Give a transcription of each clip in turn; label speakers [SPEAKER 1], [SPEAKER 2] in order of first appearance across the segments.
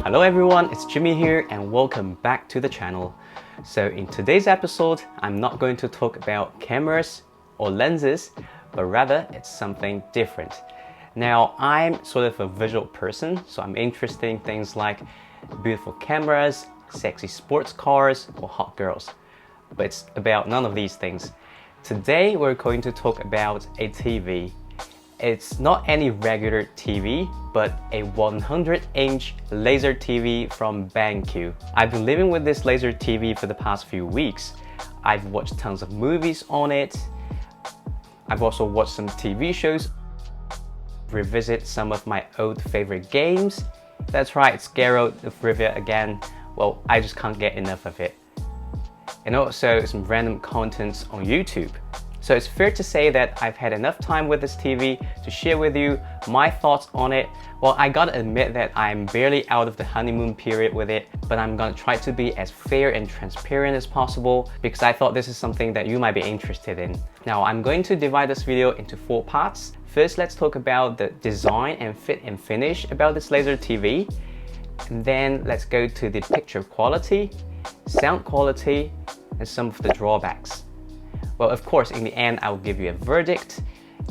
[SPEAKER 1] Hello everyone, it's Jimmy here and welcome back to the channel. So in today's episode, I'm not going to talk about cameras or lenses, but rather it's something different. Now, I'm sort of a visual person, so I'm interested in things like beautiful cameras, sexy sports cars, or hot girls. But it's about none of these things. Today, we're going to talk about a TV. It's not any regular TV, but a 100-inch laser TV from BenQ. I've been living with this laser TV for the past few weeks. I've watched tons of movies on it. I've also watched some TV shows, revisit some of my old favorite games. That's right, it's Geralt of Rivia again. Well, I just can't get enough of it. And also some random contents on YouTube. So it's fair to say that I've had enough time with this TV to share with you my thoughts on it. Well, I gotta admit that I'm barely out of the honeymoon period with it, but I'm gonna try to be as fair and transparent as possible because I thought this is something that you might be interested in. Now, I'm going to divide this video into 4 parts. First, let's talk about the design and fit and finish about this laser TV. And then let's go to the picture quality, sound quality, and some of the drawbacks. Well, of course, in the end, I will give you a verdict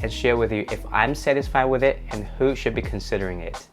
[SPEAKER 1] and share with you if I'm satisfied with it and who should be considering it.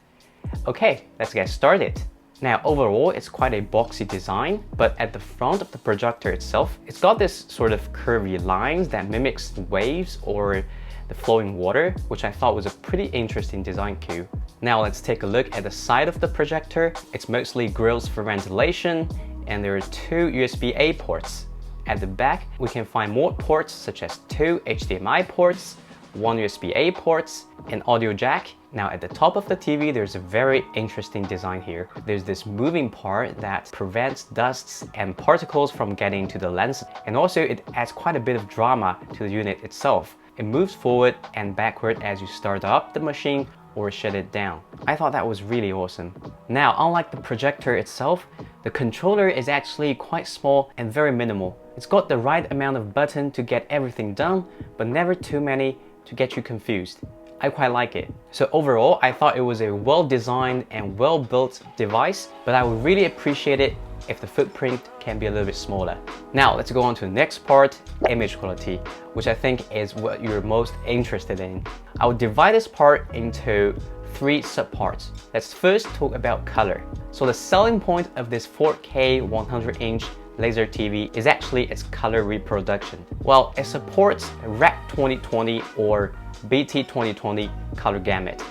[SPEAKER 1] Okay, let's get started. Now, overall, it's quite a boxy design, but at the front of the projector itself, it's got this sort of curvy lines that mimics waves or the flowing water, which I thought was a pretty interesting design cue. Now, let's take a look at the side of the projector. It's mostly grills for ventilation, and there are 2 USB-A ports. At the back, we can find more ports such as 2 HDMI ports, 1 USB-A ports, an audio jack. Now at the top of the TV, there's a very interesting design here. There's this moving part that prevents dusts and particles from getting into the lens. And also it adds quite a bit of drama to the unit itself. It moves forward and backward as you start up the machine or shut it down. I thought that was really awesome. Now, unlike the projector itself, the controller is actually quite small and very minimal. It's got the right amount of button to get everything done, but never too many to get you confused. I quite like it. So overall, I thought it was a well-designed and well-built device, but I would really appreciate it if the footprint can be a little bit smaller. Now, let's go on to the next part, image quality, which I think is what you're most interested in. I would divide this part into 3 subparts. Let's first talk about color. So the selling point of this 4K 100-inch laser TV is actually its color reproduction. Well, it supports REC 2020 or BT 2020 color gamut.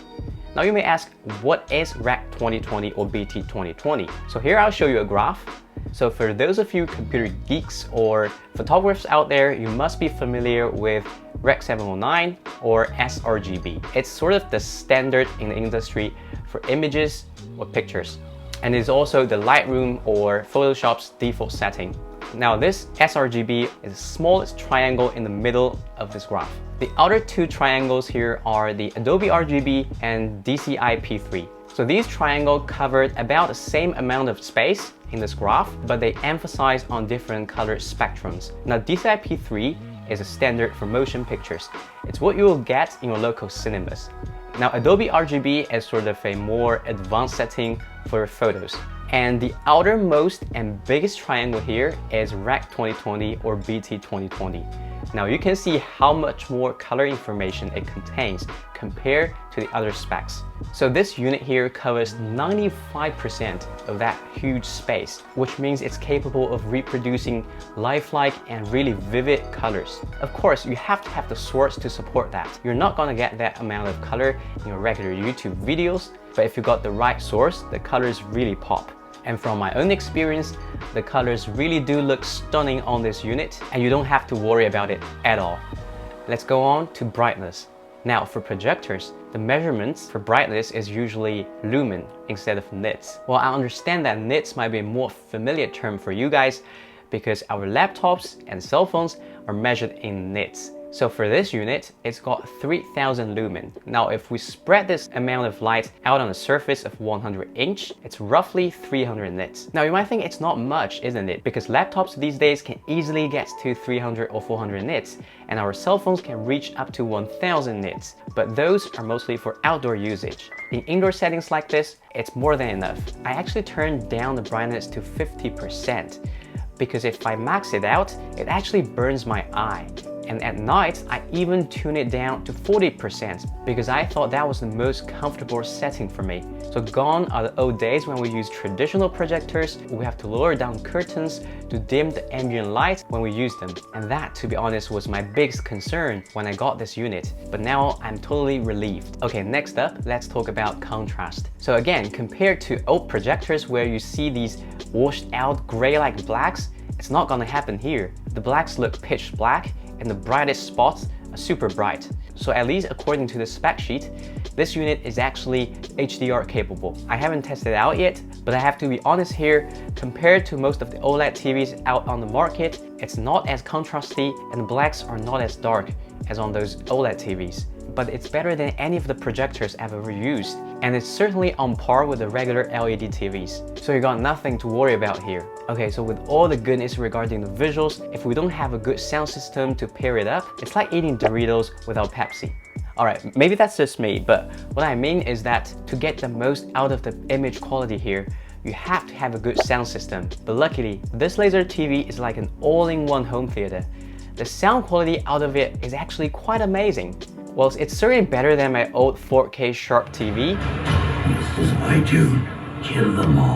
[SPEAKER 1] Now you may ask, what is REC 2020 or BT 2020? So here I'll show you a graph. So for those of you computer geeks or photographers out there, you must be familiar with REC 709 or sRGB. It's sort of the standard in the industry for images or pictures. And it's also the Lightroom or Photoshop's default setting. Now this sRGB is the smallest triangle in the middle of this graph. The other 2 triangles here are the Adobe RGB and DCI-P3. So these triangles covered about the same amount of space in this graph, but they emphasize on different color spectrums. Now DCI-P3 is a standard for motion pictures. It's what you will get in your local cinemas. Now Adobe RGB is sort of a more advanced setting for photos. And the outermost and biggest triangle here is REC 2020 or BT 2020. Now you can see how much more color information it contains compared to the other specs. So this unit here covers 95% of that huge space, which means it's capable of reproducing lifelike and really vivid colors. Of course, you have to have the source to support that. You're not gonna get that amount of color in your regular YouTube videos, but if you got the right source, the colors really pop. And from my own experience, the colors really do look stunning on this unit and you don't have to worry about it at all. Let's go on to brightness. Now for projectors, the measurements for brightness is usually lumen instead of nits. Well, I understand that nits might be a more familiar term for you guys because our laptops and cell phones are measured in nits. So for this unit, it's got 3000 lumen. Now if we spread this amount of light out on a surface of 100 inch, it's roughly 300 nits. Now you might think it's not much, isn't it? Because laptops these days can easily get to 300 or 400 nits, and our cell phones can reach up to 1000 nits. But those are mostly for outdoor usage. In indoor settings like this, it's more than enough. I actually turned down the brightness to 50%, because if I max it out, it actually burns my eye. And at night, I even tune it down to 40% because I thought that was the most comfortable setting for me. So gone are the old days when we use traditional projectors. We have to lower down curtains to dim the ambient light when we use them. And that, to be honest, was my biggest concern when I got this unit. But now I'm totally relieved. Okay, next up, let's talk about contrast. So again, compared to old projectors where you see these washed out gray-like blacks, it's not gonna happen here. The blacks look pitch black, and the brightest spots are super bright. So at least according to the spec sheet, this unit is actually HDR capable. I haven't tested it out yet, but I have to be honest here, compared to most of the OLED TVs out on the market, it's not as contrasty and the blacks are not as dark as on those OLED TVs. But it's better than any of the projectors I've ever used, and it's certainly on par with the regular LED TVs. So you got nothing to worry about here. Okay, so with all the goodness regarding the visuals, if we don't have a good sound system to pair it up, it's like eating Doritos without Pepsi. Alright, maybe that's just me, but what I mean is that to get the most out of the image quality here, you have to have a good sound system. But luckily, this laser TV is like an all-in-one home theater. The sound quality out of it is actually quite amazing. Well, it's certainly better than my old 4K Sharp TV.
[SPEAKER 2] This is my tune. Kill them all.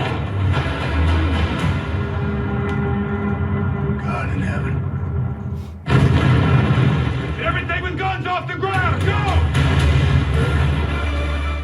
[SPEAKER 2] God in heaven. Everything with guns off the ground, go!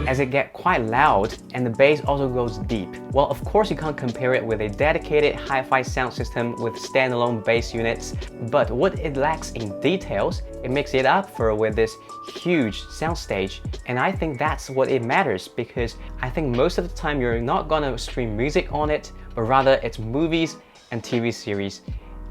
[SPEAKER 1] As it gets quite loud and the bass also goes deep. Well, of course you can't compare it with a dedicated hi-fi sound system with standalone bass units, but what it lacks in details, it makes it up for with this huge soundstage. And I think that's what it matters, because I think most of the time you're not gonna stream music on it, but rather it's movies and TV series.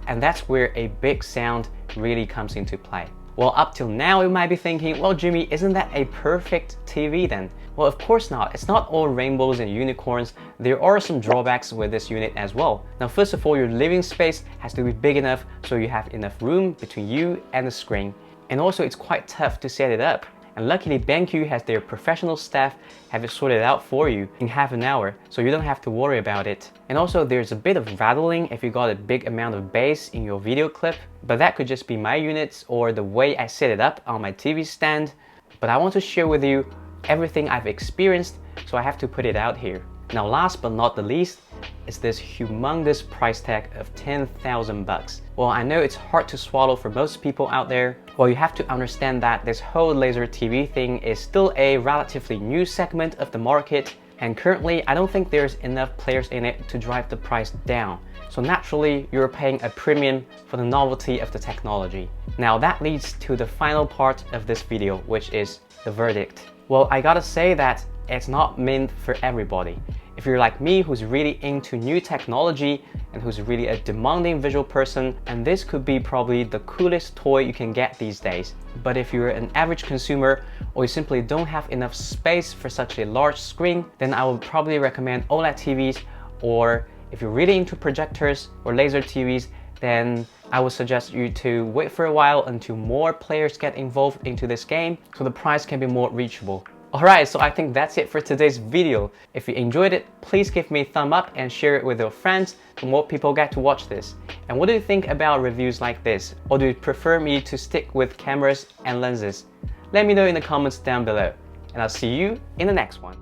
[SPEAKER 1] And that's where a big sound really comes into play. Well, up till now you might be thinking, well Jimmy, isn't that a perfect TV then? Well, of course not. It's not all rainbows and unicorns. There are some drawbacks with this unit as well. Now, first of all, your living space has to be big enough so you have enough room between you and the screen. And also it's quite tough to set it up. And luckily BenQ has their professional staff have it sorted out for you in half an hour, so you don't have to worry about it. And also there's a bit of rattling if you got a big amount of bass in your video clip, but that could just be my units or the way I set it up on my TV stand. But I want to share with you everything I've experienced, so I have to put it out here. Now last but not the least is this humongous price tag of 10,000 bucks. Well, I know it's hard to swallow for most people out there. Well, you have to understand that this whole laser TV thing is still a relatively new segment of the market, and currently I don't think there's enough players in it to drive the price down. So naturally, you're paying a premium for the novelty of the technology. Now that leads to the final part of this video, which is the verdict. Well, I gotta say that it's not meant for everybody. If you're like me, who's really into new technology and who's really a demanding visual person, and this could be probably the coolest toy you can get these days. But if you're an average consumer or you simply don't have enough space for such a large screen, then I would probably recommend OLED TVs, or if you're really into projectors or laser TVs, then I would suggest you to wait for a while until more players get involved into this game so the price can be more reachable. Alright, so I think that's it for today's video. If you enjoyed it, please give me a thumb up and share it with your friends so more people get to watch this. And what do you think about reviews like this? Or do you prefer me to stick with cameras and lenses? Let me know in the comments down below. And I'll see you in the next one.